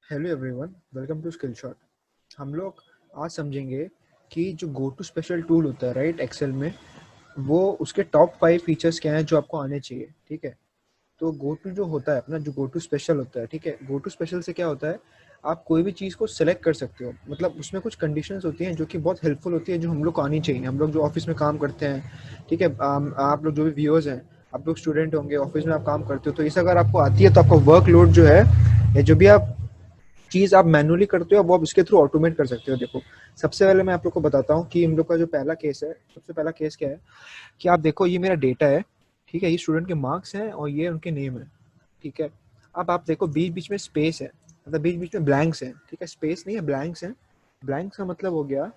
Hello everyone, welcome to Skill Shot. हम लोग आज समझेंगे कि जो गो टू स्पेशल टूल होता है राइट एक्सेल में, वो उसके टॉप 5 फीचर्स क्या हैं जो आपको आने चाहिए। ठीक है, तो गो टू जो होता है अपना, जो गो टू स्पेशल होता है, ठीक है, गो टू स्पेशल से क्या होता है, आप कोई भी चीज़ को सिलेक्ट कर सकते हो। मतलब उसमें कुछ कंडीशंस होती हैं जो कि बहुत हेल्पफुल होती है, जो हम लोग को आनी चाहिए। हम लोग जो ऑफिस में काम करते हैं, ठीक है, आप लोग जो भी व्यूअर्स हैं, आप लोग स्टूडेंट होंगे, ऑफिस में आप काम करते हो, तो इस अगर आपको आती है तो आपका वर्कलोड जो है, या जो भी आप चीज़ आप मैनुअली करते हो वो आप इसके थ्रू ऑटोमेट कर सकते हो। देखो, सबसे पहले मैं आप लोग को बताता हूँ कि हम लोग का जो पहला केस है, सबसे पहला केस क्या है कि आप देखो, ये मेरा डेटा है, ठीक है, ये स्टूडेंट के मार्क्स हैं और ये उनके नेम है। ठीक है, अब आप देखो बीच बीच में स्पेस है, मतलब बीच बीच में ब्लैंक्स हैं। ठीक है, स्पेस नहीं है, ब्लैंक्स हैं। ब्लैंक्स का मतलब हो गया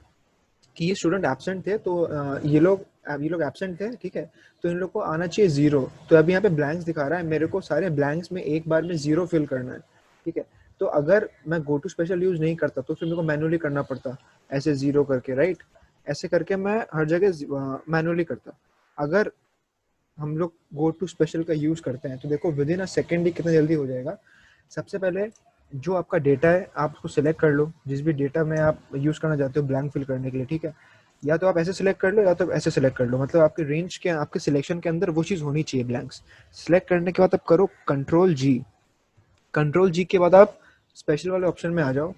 कि ये स्टूडेंट एब्सेंट थे, तो ये लोग एब्सेंट थे। ठीक है, तो इन लोग को आना चाहिए जीरो। तो अभी यहाँ पे ब्लैंक्स दिखा रहा है, मेरे को सारे ब्लैंक्स में एक बार में जीरो फिल करना है। ठीक है, तो अगर मैं गो टू स्पेशल यूज नहीं करता तो फिर मेरे को मैनुअली करना पड़ता, ऐसे जीरो करके, राइट। ऐसे करके मैं हर जगह मैनुअली करता। अगर हम लोग गो टू स्पेशल का यूज करते हैं तो देखो विद इन अ सेकेंड ही कितना जल्दी हो जाएगा। सबसे पहले जो आपका डेटा है आप उसको सिलेक्ट कर लो, जिस भी डेटा में आप यूज करना चाहते हो ब्लैंक फिल करने के लिए। ठीक है, या तो आप ऐसे सिलेक्ट कर लो या तो ऐसे सिलेक्ट कर लो, मतलब आपके रेंज के, आपके सिलेक्शन के अंदर वो चीज़ होनी चाहिए ब्लैंक्स। सिलेक्ट करने के बाद आप करो कंट्रोल जी। कंट्रोल जी के बाद आप स्पेशल वाले ऑप्शन में आ जाओ।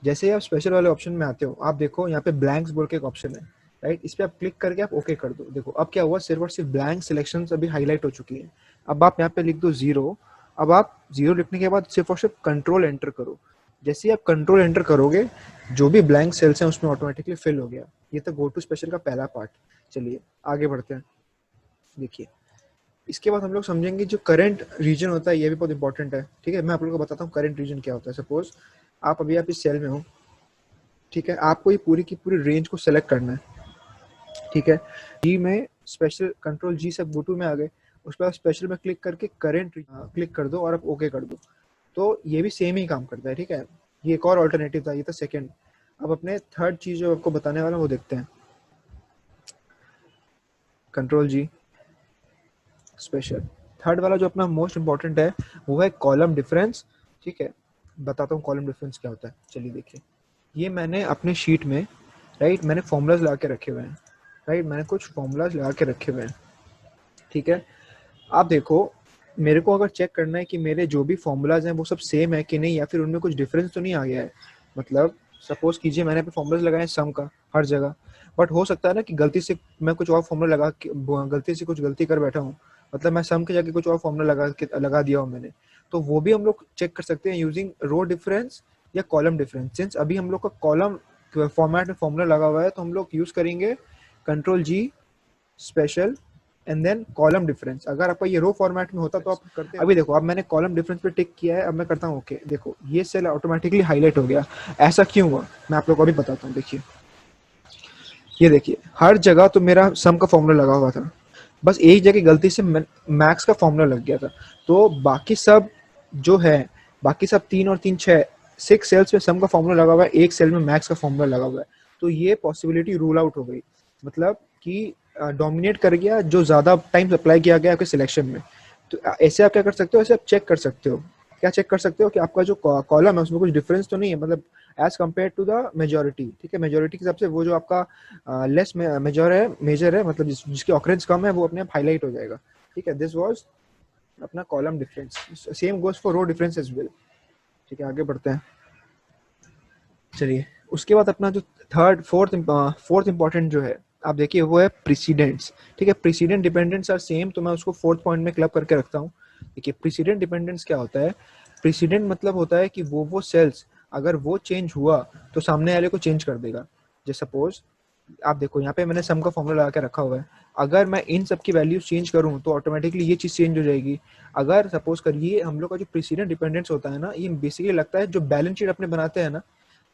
जैसे ही आप स्पेशल वाले ऑप्शन में आते हो, आप देखो यहाँ पे ब्लैंक्स बोल के एक ऑप्शन है, राइट। इस पर आप क्लिक करके आप ओके कर दो। देखो अब क्या हुआ, सिर्फ और सिर्फ ब्लैंक सिलेक्शन अभी हाईलाइट हो चुकी है। अब आप यहाँ पे लिख दो जीरो। अब आप जीरो लिखने के बाद सिर्फ और सिर्फ कंट्रोल एंटर करो। जैसे ही आप कंट्रोल एंटर करोगे, जो भी ब्लैंक सेल्स हैं उसमें ऑटोमेटिकली फिल हो गया। ये तो गो टू स्पेशल का पहला पार्ट। चलिए आगे बढ़ते हैं। देखिए, इसके बाद हम लोग समझेंगे जो करंट रीजन होता है, ये भी बहुत इंपॉर्टेंट है। ठीक है, मैं आप लोगों को बताता हूँ करंट रीजन क्या होता है। सपोज आप इस सेल में हो, ठीक है, आपको ये पूरी की पूरी रेंज को सेलेक्ट करना है। ठीक है, जी में स्पेशल, कंट्रोल जी से गो टू में आ गए, उस पर स्पेशल में क्लिक करके करंट क्लिक कर दो और आप ओके कर दो। तो ये भी सेम ही काम करता है। ठीक है, ये एक और ऑल्टरनेटिव था, ये था सेकेंड। अब अपने थर्ड चीज जो आपको बताने वाला हूं वो देखते हैं। कंट्रोल जी स्पेशल, थर्ड वाला जो अपना मोस्ट इंपॉर्टेंट है वो है कॉलम डिफरेंस। ठीक है, बताता हूँ कॉलम डिफरेंस क्या होता है। चलिए देखिए, ये मैंने अपने शीट में, राइट, मैंने फॉर्मूलाज लगा के रखे हुए हैं। राइट, मैंने कुछ फॉर्मूलाज लगा के रखे हुए हैं। ठीक है, आप देखो, मेरे को अगर चेक करना है कि मेरे जो भी फॉर्मूलाज हैं वो सब सेम है कि नहीं, या फिर उनमें कुछ डिफरेंस तो नहीं आ गया है। मतलब सपोज कीजिए मैंने पे फॉर्मूलाज लगाए सम का हर जगह, बट हो सकता है ना कि गलती से मैं कुछ और फॉर्मूला लगा के गलती से कुछ गलती कर बैठा हूँ। मतलब मैं सम की जगह कुछ और फॉर्मूला लगा दिया हूँ मैंने। तो वो भी हम लोग चेक कर सकते हैं यूजिंग रो डिफरेंस या कॉलम डिफरेंस। सिंस अभी हम लोग का कॉलम फॉर्मेट में फॉर्मूला लगा हुआ है, तो हम लोग यूज करेंगे control G special and then column difference. अगर आपका ये रो फॉर्मेट में होता तो आप करते। अभी देखो, अब मैंने कॉलम डिफरेंस पे टिक किया है, अब मैं करता हूँ ओके। देखो ये सेल ऑटोमेटिकली हाईलाइट हो गया। ऐसा क्यों हुआ मैं आप लोग को अभी बताता हूँ। देखिए, ये देखिए, हर जगह तो मेरा सम का फॉर्मूला लगा हुआ था, बस एक जगह गलती से मैक्स का फॉर्मूला लग गया था। तो बाकी सब जो है, बाकी सब 3 और 3 6 6 सेल्स में सम का फॉर्मूला लगा हुआ है, एक सेल में मैक्स का फॉर्मूला लगा हुआ है। तो ये पॉसिबिलिटी रूल आउट हो गई, मतलब कि डोमिनेट कर गया जो ज़्यादा टाइम अप्लाई किया गया आपके सिलेक्शन में। तो ऐसे आप क्या कर सकते हो, ऐसे आप चेक कर सकते हो। क्या चेक कर सकते हो कि आपका जो कॉलम है उसमें कुछ डिफरेंस तो नहीं है, मतलब as compare to the majority. ठीक है, मेजोरिटी के हिसाब से वो जो आपका लेस मेजर है, मतलब जिसकी ऑकरेंस कम है वो अपने आप हाईलाइट हो जाएगा। ठीक है, दिस वाज अपना column difference. Same goes for row difference as well. ठीक है, आगे बढ़ते हैं। चलिए, उसके बाद अपना जो थर्ड फोर्थ इंपॉर्टेंट जो है, आप देखिए, वो है प्रीसीडेंट्स। ठीक है, प्रीसीडेंट डिपेंडेंट्स आर सेम, तो मैं उसको फोर्थ पॉइंट में क्लब करके रखता हूँ। देखिए, प्रीसीडेंट डिपेंडेंट्स क्या होता है। प्रीसीडेंट मतलब होता है कि वो सेल्स अगर वो चेंज हुआ तो सामने वाले को चेंज कर देगा। जैसे सपोज आप देखो, यहाँ पे मैंने सम का फॉर्मूला लगा के रखा हुआ है, अगर मैं इन सब की वैल्यूज चेंज करूँ तो ऑटोमेटिकली ये चीज़ चेंज हो जाएगी। अगर सपोज करिए, हम लोग का जो प्रीसीडेंट डिपेंडेंस होता है ना, ये बेसिकली लगता है जो बैलेंस शीट अपने बनाते हैं ना,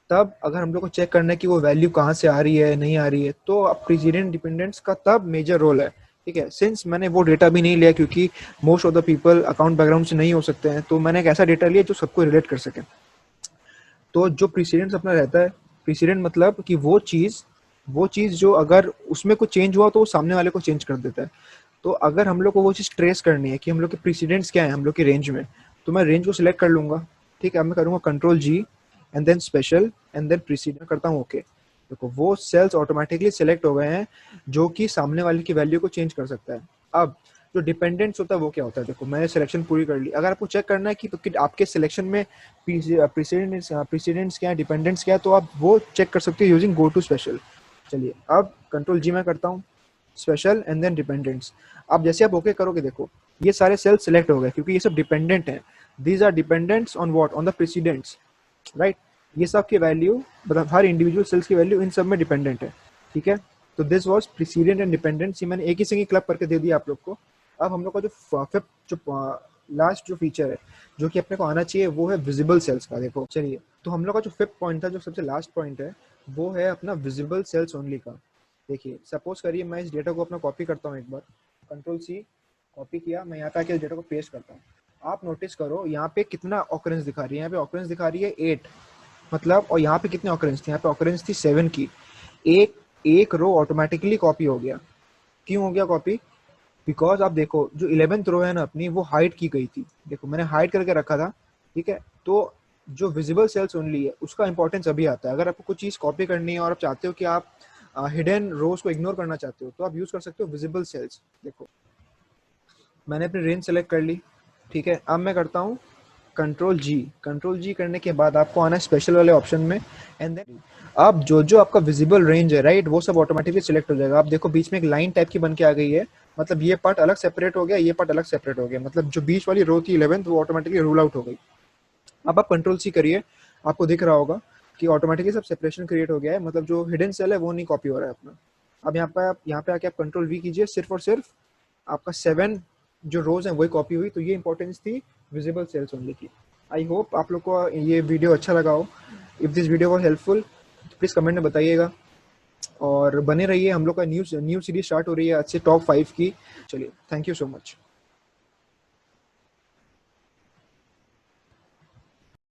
तब अगर हम लोग को चेक करना है कि वो वैल्यू कहाँ से आ रही है नहीं आ रही है, तो अब प्रेसिडेंट डिपेंडेंट्स का तब मेजर रोल है। ठीक है, सिंस मैंने वो डेटा भी नहीं लिया, क्योंकि most of the people account background से नहीं हो सकते हैं, तो मैंने एक ऐसा डेटा लिया जो सबको रिलेट कर सके। तो जो प्रेसिडेंट्स अपना रहता है, प्रेसिडेंट मतलब कि वो चीज़ जो अगर उसमें कुछ चेंज हुआ तो वो सामने वाले को चेंज कर देता है। तो अगर हम लोग को वो चीज़ ट्रेस करनी है कि हम लोग के प्रेसिडेंट्स क्या है हम लोग की रेंज में, तो मैं रेंज को सिलेक्ट कर लूंगा। ठीक है, अब मैं करूँगा control G and then special and then proceed करता हूँ ओके। देखो वो सेल्स ऑटोमेटिकली सिलेक्ट हो गए हैं जो कि सामने वाले की वैल्यू को चेंज कर सकता है। अब जो डिपेंडेंट्स होता है वो क्या होता है, देखो मैंने सिलेक्शन पूरी कर ली। अगर आपको चेक करना है कि आपके सिलेक्शन में प्रीसीडेंट्स क्या है, डिपेंडेंट्स क्या है, तो आप वो चेक कर सकते हो यूजिंग गो टू स्पेशल। चलिए अब कंट्रोल जी मैं करता हूँ, स्पेशल एंड देन डिपेंडेंट्स। अब जैसे आप ओके करोगे देखो ये सारे सेल्स सिलेक्ट हो गए क्योंकि ये सब डिपेंडेंट हैं। These are dependents on what, on the precedents, right. ये सब की वैल्यू मतलब हर इंडिविजुअल सेल्स की वैल्यू इन सब में डिपेंडेंट है, ठीक है। तो this was precedent and dependent, मैंने एक ही सिंगल क्लब करके दे दिया आप लोग को। अब हम लोग का जो फिफ्थ जो लास्ट जो फीचर है जो कि अपने को आना चाहिए वो है विजिबल सेल्स का। देखो चलिए, तो हम लोग का जो फिफ्थ पॉइंट था, जो सबसे लास्ट पॉइंट है, वो है अपना विजिबल सेल्स ओनली का। देखिए सपोज करिए मैं इस डेटा को अपना कॉपी करता हूँ एक बार, कंट्रोल सी कॉपी किया, मैं यहाँ पे आके इस डेटा को पेस्ट करता हूँ। आप नोटिस करो यहाँ पे कितना ऑकरेंस दिखा रही है, यहाँ पे ऑकरेंस दिखा रही है 8, मतलब, और यहाँ पे कितनी ऑकरेंस थी, यहाँ पे ऑकरेंस थी 7 की। एक एक रो ऑटोमेटिकली कॉपी हो गया। क्यों हो गया कॉपी? बिकॉज आप देखो जो 11th रो है ना अपनी, वो हाइड की गई थी। देखो मैंने हाइड करके रखा था, ठीक है। तो जो विजिबल सेल्स ओनली है उसका इंपॉर्टेंस अभी आता है। अगर आपको कुछ चीज़ कॉपी करनी है और आप चाहते हो कि आप हिडन रोज को इग्नोर करना चाहते हो तो आप यूज कर सकते हो विजिबल सेल्स। देखो मैंने अपनी रेंज सेलेक्ट कर ली, ठीक है। अब मैं करता हूँ कंट्रोल जी। कंट्रोल जी करने के बाद आपको आना है स्पेशल वाले ऑप्शन में, एंड देन अब जो जो आपका विजिबल रेंज है, राइट, वो सब ऑटोमेटिकली सिलेक्ट हो जाएगा। आप देखो बीच में एक लाइन टाइप की बन के आ गई है, मतलब ये पार्ट अलग सेपरेट हो गया, ये पार्ट अलग सेपरेट हो गया, मतलब जो बीच वाली रो थी 11th वो ऑटोमेटिकली रूल आउट हो गई। अब आप कंट्रोल सी करिए, आपको दिख रहा होगा कि ऑटोमेटिकली सब सेपरेशन क्रिएट हो गया है, मतलब जो हिडन सेल है वो नहीं कॉपी हो रहा है अपना। अब यहाँ पे आके आप कंट्रोल वी कीजिए, सिर्फ और सिर्फ आपका 7 जो रोज हैं वही कॉपी हुई। तो ये इंपॉर्टेंस थी विजिबल सेल्स ओनली की। आई होप आप लोग को ये वीडियो अच्छा लगा हो। If this video was helpful please comment में बताइएगा, और बने रहिए। हम लोग का न्यू सीरीज स्टार्ट हो रही है आज से टॉप 5 की। चलिए, थैंक यू सो मच।